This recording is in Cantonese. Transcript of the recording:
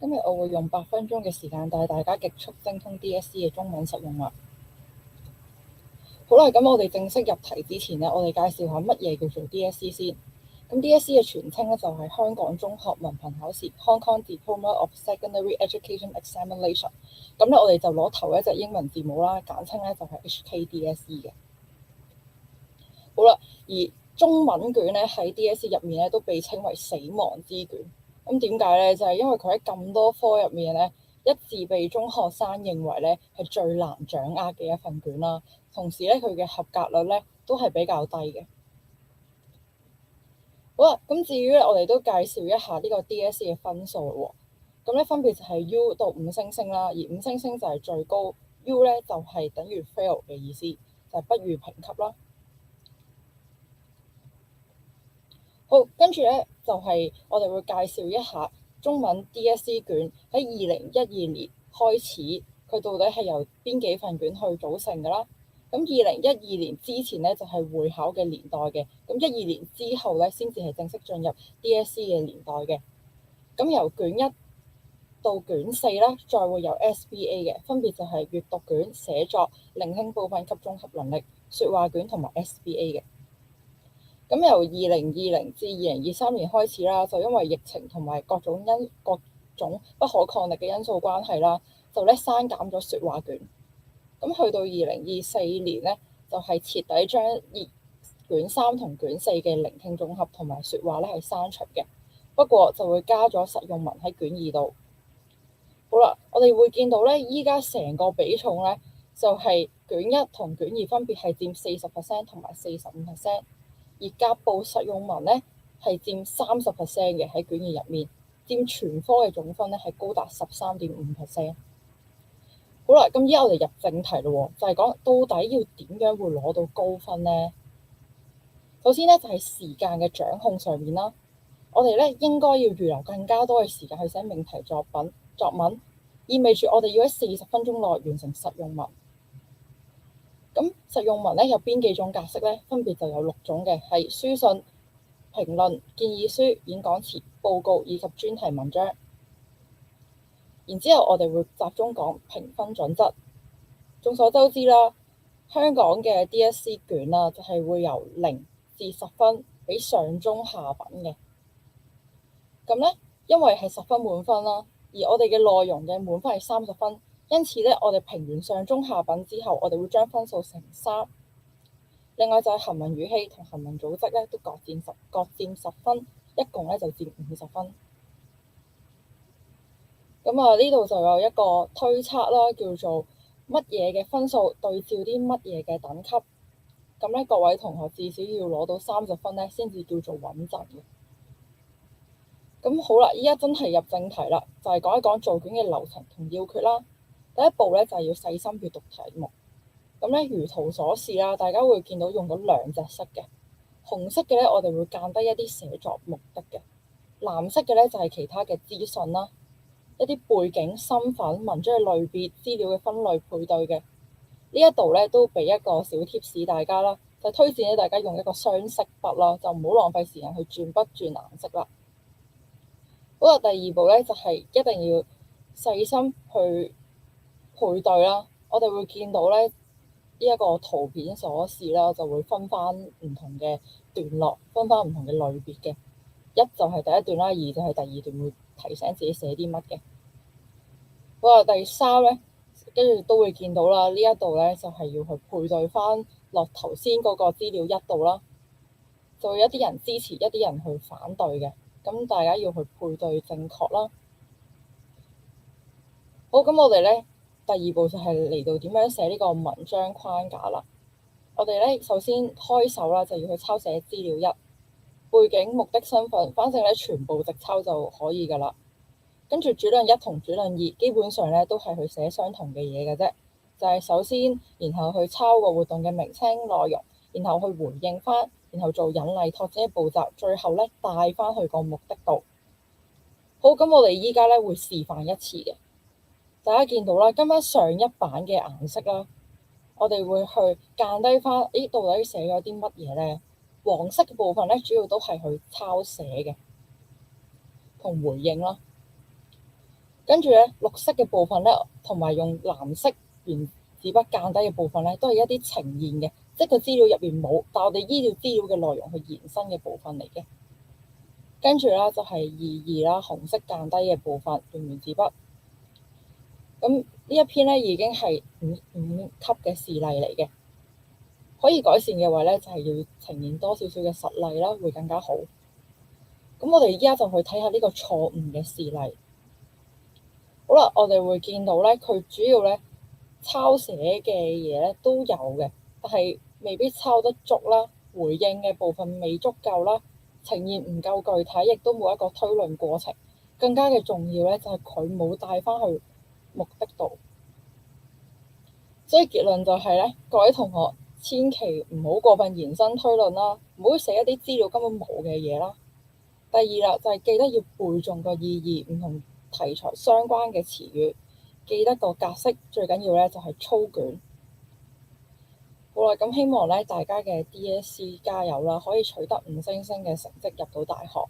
今日我會用8分鐘嘅時間帶大家極速精通 DSE 嘅中文實用物。好啦，咁我哋正式入題之前呢，我哋介紹下乜嘢叫做 DSE 先。咁 DSE 嘅全稱咧就係香港中學文憑考試 （Hong Kong Diploma of Secondary Education Examination）。咁咧我哋就攞頭一隻英文字母啦，簡稱咧就係 HKDSE 嘅。好啦，而中文卷咧喺 DSE 入面咧都被稱為死亡之卷。咁點解咧？就係因為佢喺咁多科入面咧，一致被中學生認為咧係最難掌握嘅一份卷啦。同時咧，佢嘅合格率咧都係比較低嘅。好啦，咁至於咧，我哋都介紹一下呢個 DSE 嘅分數喎。咁咧分別就係 U 到5星星啦，而5星星就係最高，U 咧就係等於 fail 嘅意思，就係不予評級啦。好，跟住咧就係我哋會介紹一下中文 DSE 卷喺2012年開始，佢到底係由邊幾份卷去組成㗎啦。咁2012年之前咧就係會考嘅年代嘅，咁12年之後咧先至係正式進入 DSE 嘅年代嘅。咁由卷1到卷4啦，再會有 SBA 嘅，分別就係閱讀卷、寫作、聆聽部分及綜合能力、説話卷同埋 SBA 嘅。咁由2020至2023年開始啦，就因為疫情同埋各種不可抗力嘅因素關係啦，就咧刪減咗説話卷。咁去到2024年咧，就係徹底將卷3同卷4嘅聆聽綜合同埋説話咧係刪除嘅。不過就會加咗實用文喺卷2度。好啦，我哋會見到咧，依家成個比重咧就係卷1同卷2分別係佔40%同埋45%。而甲部實用文咧係佔30% 嘅喺卷2入面，佔全科嘅總分咧係高達13.5%。好啦，咁依家我哋入正題咯，就係講到底要點樣會攞到高分呢？首先咧就係時間嘅掌控上面啦，我哋咧應該要預留更加多嘅時間去寫命題作文，意味住我哋要喺40分鐘內完成實用文。咁實用文咧有邊幾種格式咧？分別就有6種嘅，係書信、評論、建議書、演講詞、報告以及專題文章。然之後我哋會集中講評分準則。眾所周知啦，香港嘅 DSE 卷啦就係會由0至10分俾上中下品嘅。咁咧，因為係10分滿分啦，而我哋嘅內容嘅滿分係30分。因此咧，我哋評完上中下品之後，我哋會將分數乘3。另外就係行文語氣同行文組織咧，都各佔10分，一共咧就佔50分。咁呢度就有一個推測啦，叫做乜嘢嘅分數對照啲乜嘢嘅等級。咁咧，各位同學至少要攞到30分咧，先至叫做穩陣嘅。咁好啦，依家真係入正題啦，就係講一講做卷嘅流程同要訣啦。第一步咧就係要細心閱讀題目。咁咧如圖所示啦，大家會見到用到2隻色嘅，紅色嘅咧我哋會間低一啲寫作目的嘅，藍色嘅咧就係其他嘅資訊啦，一啲背景、身份、文章嘅類別、資料嘅分類配對嘅。呢一度咧都俾一個小貼士大家啦，就推薦咧大家用一個雙色筆啦，就唔好浪費時間去轉筆轉顏色啦。好啦，第二步咧就係一定要細心去配對啦。我哋會見到咧呢一個圖片所示啦，就會分翻唔同嘅段落，分翻唔同嘅類別嘅。1就係第一段啦，2就係第二段，會提醒自己寫啲乜嘅。好啦，第3咧，跟住都會見到啦，呢一度咧就係要去配對翻落頭先嗰個資料1度啦，就會有一啲人支持，一啲人去反對嘅。咁大家要去配對正確啦。好，咁我哋咧第2步就係嚟到點樣寫呢個文章框架啦。我哋咧首先開手啦，就要去抄寫資料1、背景、目的、身份，反正咧全部直抄就可以噶啦。跟住主論1同主論2基本上咧都係去寫相同嘅嘢嘅啫，就係首先然後去抄個活動嘅名稱內容，然後去回應翻，然後做引例拓展嘅步驟，最後咧帶翻去個目的度。好，咁我哋依家咧會示範一次嘅，大家見到啦，跟翻上一版嘅顏色啦，我哋會去間低翻，到底寫咗啲乜嘢咧？黃色嘅部分咧主要都係去抄寫嘅同回應啦。跟住咧，綠色嘅部分咧，同埋用藍色原子筆間低嘅部分咧，都係一啲呈現嘅，即係個資料入邊冇，但我哋依照資料嘅內容去延伸嘅部分嚟嘅。跟住啦，就係2:2啦，紅色間低嘅部分用原子筆。咁呢一篇咧已經係五級嘅示例嚟嘅，可以改善嘅話咧，就係要呈現多少少嘅實例啦，會更加好。咁我哋依家就去睇下呢個錯誤嘅示例。好啦，我哋會見到咧，佢主要咧抄寫嘅嘢咧都有嘅，但係未必抄得足啦，回應嘅部分未足夠啦，呈現唔夠具體，亦都冇一個推論過程。更加嘅重要咧，就係佢冇帶翻去目的度。所以結論就係咧，各位同學千祈唔好過分延伸推論啦，唔好寫一啲資料根本冇嘅嘢啦。第二啦，就係記得要背誦個意義，唔同題材相關嘅詞語，記得個格式，最緊要咧就係操卷。好啦，咁希望咧大家嘅 DSE 加油啦，可以取得5星星嘅成績入到大學。